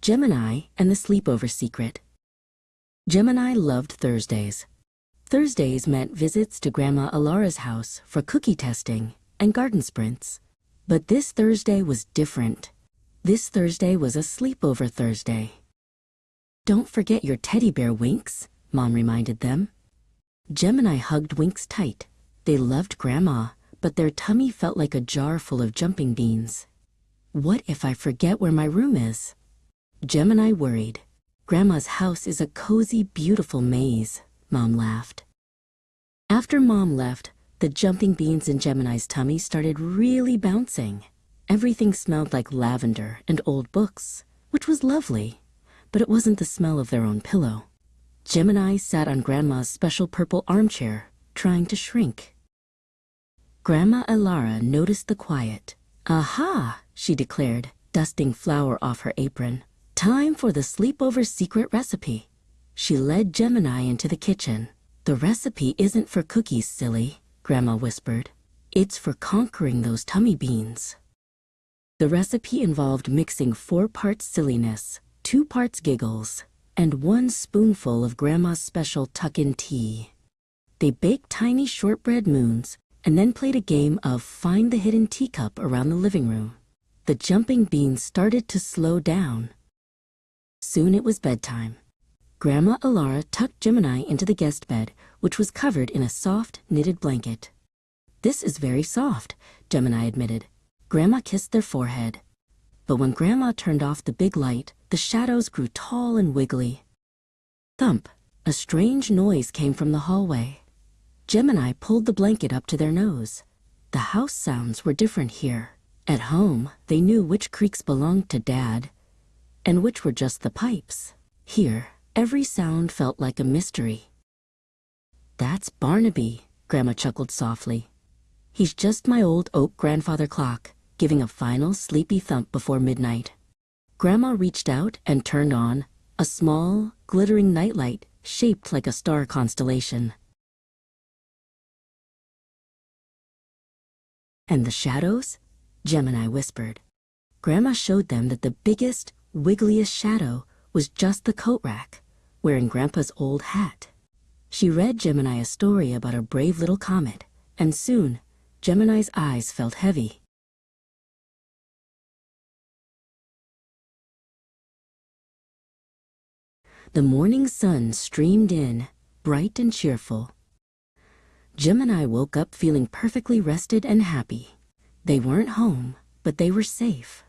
Gemini and the Sleepover Secret. Gemini loved Thursdays. Thursdays meant visits to Grandma Alara's house for cookie testing and garden sprints. But this Thursday was different. This Thursday was a sleepover Thursday. "Don't forget your teddy bear, Winks," Mom reminded them. Gemini hugged Winks tight. They loved Grandma, but their tummy felt like a jar full of jumping beans. "What if I forget where my room is?" Gemini worried. "Grandma's house is a cozy, beautiful maze," Mom laughed. After Mom left, the jumping beans in Gemini's tummy started really bouncing. Everything smelled like lavender and old books, which was lovely, but it wasn't the smell of their own pillow. Gemini sat on Grandma's special purple armchair, trying to shrink. Grandma Alara noticed the quiet. "Aha!" she declared, dusting flour off her apron. "Time for the sleepover secret recipe." She led Gemini into the kitchen. "The recipe isn't for cookies, silly," Grandma whispered. "It's for conquering those tummy beans." The recipe involved mixing 4 parts silliness, 2 parts giggles, and 1 spoonful of Grandma's special tuck-in tea. They baked tiny shortbread moons and then played a game of Find the Hidden Teacup around the living room. The jumping beans started to slow down. Soon it was bedtime. Grandma Alara tucked Gemini into the guest bed, which was covered in a soft, knitted blanket. "This is very soft," Gemini admitted. Grandma kissed their forehead. But when Grandma turned off the big light, the shadows grew tall and wiggly. Thump! A strange noise came from the hallway. Gemini pulled the blanket up to their nose. The house sounds were different here. At home, they knew which creaks belonged to Dad, and which were just the pipes. Here, every sound felt like a mystery. "That's Barnaby," Grandma chuckled softly. "He's just my old oak grandfather clock, giving a final sleepy thump before midnight." Grandma reached out and turned on a small, glittering nightlight shaped like a star constellation. "And the shadows?" Gemini whispered. Grandma showed them that the biggest, wiggliest shadow was just the coat rack, wearing Grandpa's old hat. She read Gemini a story about a brave little comet, and soon Gemini's eyes felt heavy. The morning sun streamed in, bright and cheerful. Gemini woke up feeling perfectly rested and happy. They weren't home, but they were safe.